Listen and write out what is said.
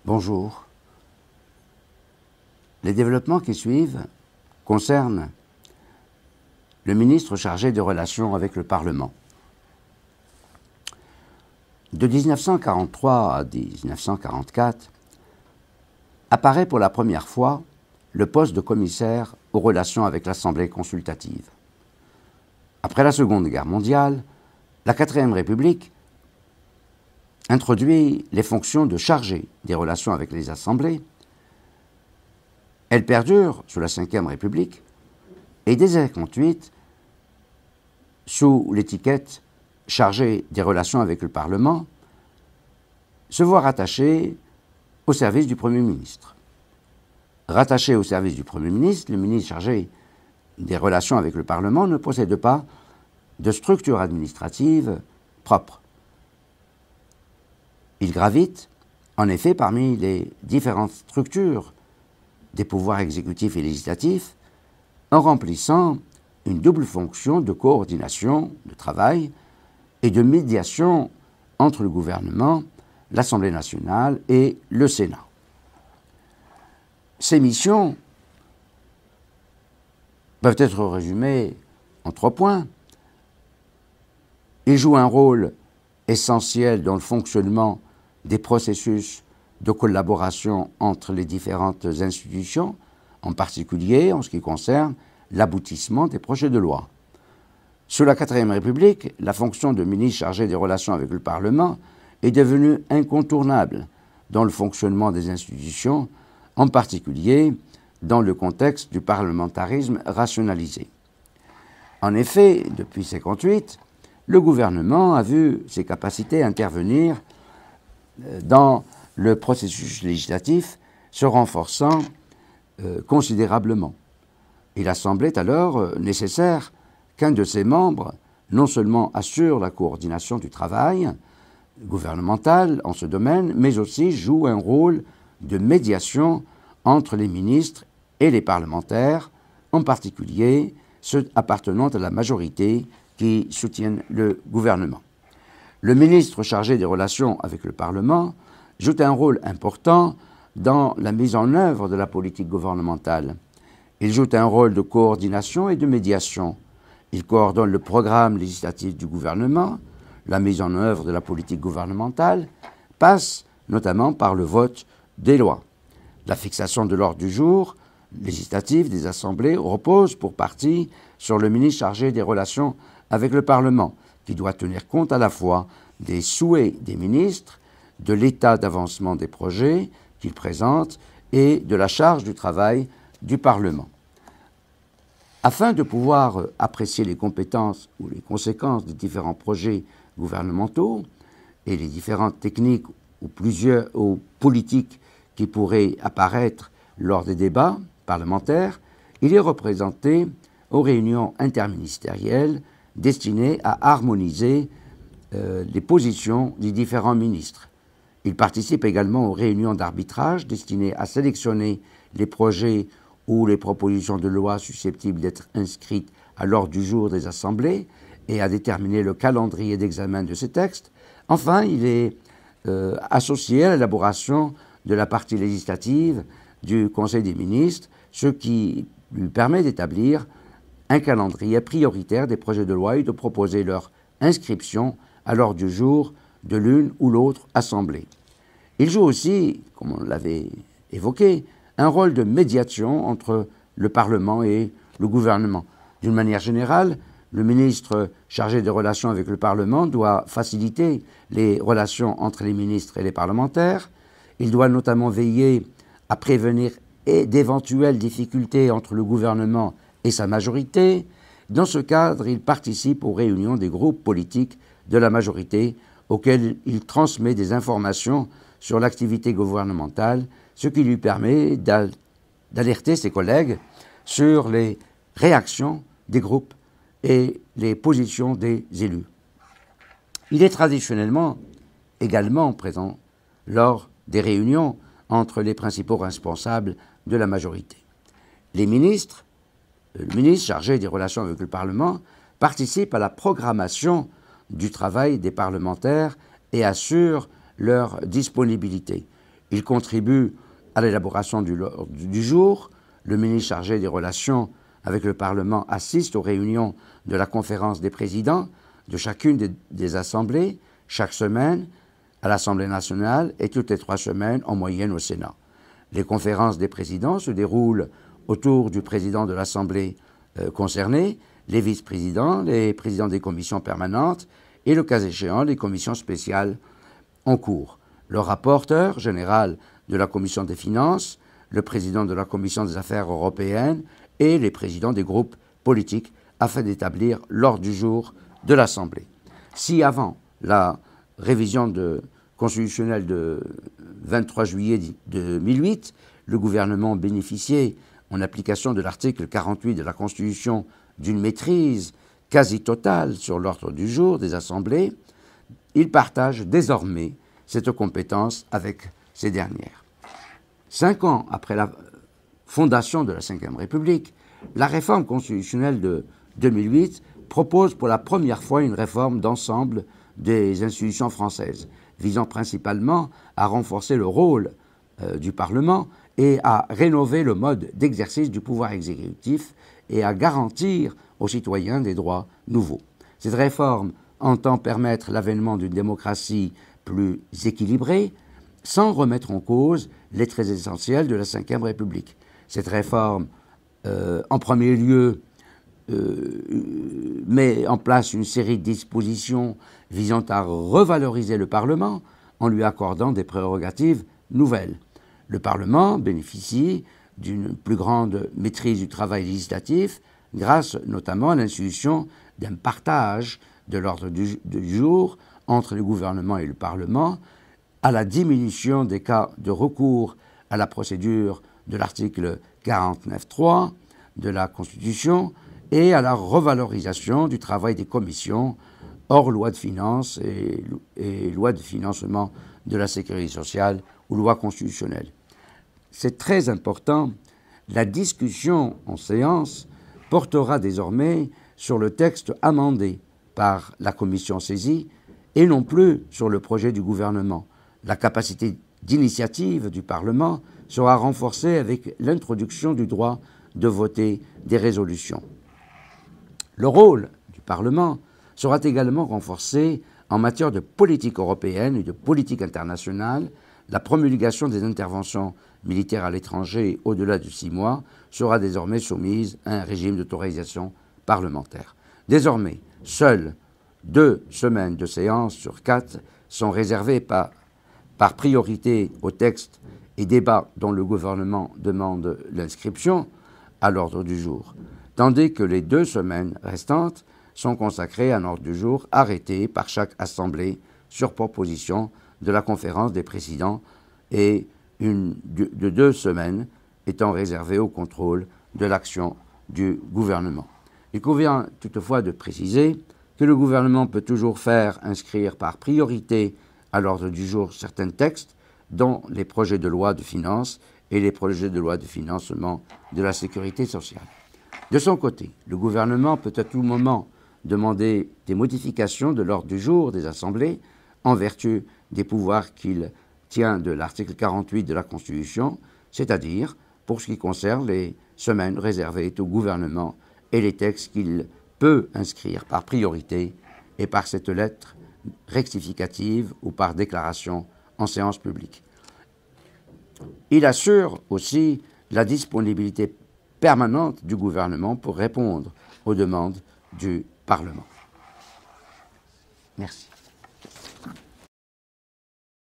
Bonjour. Les développements qui suivent concernent le ministre chargé des relations avec le Parlement. De 1943 à 1944, apparaît pour la première fois le poste de commissaire aux relations avec l'Assemblée consultative. Après la Seconde Guerre mondiale, la Quatrième République introduit les fonctions de chargé des relations avec les assemblées. Elle perdure sous la Cinquième République et dès 1958, sous l'étiquette chargé des relations avec le Parlement, se voit rattaché au service du Premier ministre. Rattaché au service du Premier ministre, le ministre chargé des relations avec le Parlement ne possède pas de structure administrative propre. Il gravite, en effet, parmi les différentes structures des pouvoirs exécutifs et législatifs, en remplissant une double fonction de coordination, de travail et de médiation entre le gouvernement, l'Assemblée nationale et le Sénat. Ces missions peuvent être résumées en 3 points. Il joue un rôle essentiel dans le fonctionnement des processus de collaboration entre les différentes institutions, en particulier en ce qui concerne l'aboutissement des projets de loi. Sous la Quatrième République, la fonction de ministre chargé des relations avec le Parlement est devenue incontournable dans le fonctionnement des institutions, en particulier dans le contexte du parlementarisme rationalisé. En effet, depuis 1958, le gouvernement a vu ses capacités à intervenir dans le processus législatif se renforçant considérablement. Il a semblé alors nécessaire qu'un de ses membres non seulement assure la coordination du travail gouvernemental en ce domaine, mais aussi joue un rôle de médiation entre les ministres et les parlementaires, en particulier ceux appartenant à la majorité qui soutiennent le gouvernement. Le ministre chargé des relations avec le Parlement joue un rôle important dans la mise en œuvre de la politique gouvernementale. Il joue un rôle de coordination et de médiation. Il coordonne le programme législatif du gouvernement. La mise en œuvre de la politique gouvernementale passe notamment par le vote des lois. La fixation de l'ordre du jour législatif des assemblées repose pour partie sur le ministre chargé des relations avec le Parlement, qui doit tenir compte à la fois des souhaits des ministres, de l'état d'avancement des projets qu'ils présentent et de la charge du travail du Parlement. Afin de pouvoir apprécier les compétences ou les conséquences des différents projets gouvernementaux et les différentes techniques ou politiques qui pourraient apparaître lors des débats parlementaires, il est représenté aux réunions interministérielles destinées à harmoniser les positions des différents ministres. Il participe également aux réunions d'arbitrage destinées à sélectionner les projets ou les propositions de loi susceptibles d'être inscrites à l'ordre du jour des assemblées et à déterminer le calendrier d'examen de ces textes. Enfin, il est associé à l'élaboration de la partie législative du Conseil des ministres, ce qui lui permet d'établir un calendrier prioritaire des projets de loi et de proposer leur inscription à l'ordre du jour de l'une ou l'autre assemblée. Il joue aussi, comme on l'avait évoqué, un rôle de médiation entre le Parlement et le gouvernement. D'une manière générale, le ministre chargé des relations avec le Parlement doit faciliter les relations entre les ministres et les parlementaires. Il doit notamment veiller à prévenir d'éventuelles difficultés entre le gouvernement et sa majorité. Dans ce cadre, il participe aux réunions des groupes politiques de la majorité auxquels il transmet des informations sur l'activité gouvernementale, ce qui lui permet d'alerter ses collègues sur les réactions des groupes et les positions des élus. Il est traditionnellement également présent lors des réunions entre les principaux responsables de la majorité. Le ministre chargé des relations avec le Parlement participe à la programmation du travail des parlementaires et assure leur disponibilité. Il contribue à l'élaboration du l'ordre du jour. Le ministre chargé des relations avec le Parlement assiste aux réunions de la conférence des présidents de chacune des assemblées, chaque semaine à l'Assemblée nationale et toutes les 3 semaines en moyenne au Sénat. Les conférences des présidents se déroulent autour du président de l'Assemblée concernée, les vice-présidents, les présidents des commissions permanentes et, le cas échéant, les commissions spéciales en cours. Le rapporteur général de la commission des finances, le président de la commission des affaires européennes et les présidents des groupes politiques afin d'établir l'ordre du jour de l'Assemblée. Si avant la révision constitutionnelle de 23 juillet 2008, le gouvernement bénéficiait, en application de l'article 48 de la Constitution, d'une maîtrise quasi totale sur l'ordre du jour des assemblées, il partage désormais cette compétence avec ces dernières. 5 ans après la fondation de la Ve République, la réforme constitutionnelle de 2008 propose pour la première fois une réforme d'ensemble des institutions françaises, visant principalement à renforcer le rôle du Parlement et à rénover le mode d'exercice du pouvoir exécutif et à garantir aux citoyens des droits nouveaux. Cette réforme entend permettre l'avènement d'une démocratie plus équilibrée, sans remettre en cause les traits essentiels de la Ve République. Cette réforme, en premier lieu, met en place une série de dispositions visant à revaloriser le Parlement en lui accordant des prérogatives nouvelles. Le Parlement bénéficie d'une plus grande maîtrise du travail législatif grâce notamment à l'institution d'un partage de l'ordre du jour entre le gouvernement et le Parlement, à la diminution des cas de recours à la procédure de l'article 49.3 de la Constitution et à la revalorisation du travail des commissions hors loi de finances et loi de financement de la sécurité sociale ou loi constitutionnelle. C'est très important, la discussion en séance portera désormais sur le texte amendé par la commission saisie et non plus sur le projet du gouvernement. La capacité d'initiative du Parlement sera renforcée avec l'introduction du droit de voter des résolutions. Le rôle du Parlement sera également renforcé en matière de politique européenne et de politique internationale. La promulgation des interventions militaires à l'étranger au-delà de 6 mois sera désormais soumise à un régime d'autorisation parlementaire. Désormais, seules 2 semaines de séance sur 4 sont réservées par priorité aux textes et débats dont le gouvernement demande l'inscription à l'ordre du jour, tandis que les 2 semaines restantes sont consacrées à un ordre du jour arrêté par chaque assemblée sur proposition de la conférence des présidents et de 2 semaines étant réservées au contrôle de l'action du gouvernement. Il convient toutefois de préciser que le gouvernement peut toujours faire inscrire par priorité à l'ordre du jour certains textes, dont les projets de loi de finances et les projets de loi de financement de la sécurité sociale. De son côté, le gouvernement peut à tout moment demander des modifications de l'ordre du jour des assemblées en vertu des pouvoirs qu'il tient de l'article 48 de la Constitution, c'est-à-dire pour ce qui concerne les semaines réservées au gouvernement et les textes qu'il peut inscrire par priorité et par cette lettre rectificative ou par déclaration en séance publique. Il assure aussi la disponibilité permanente du gouvernement pour répondre aux demandes du Parlement. Merci.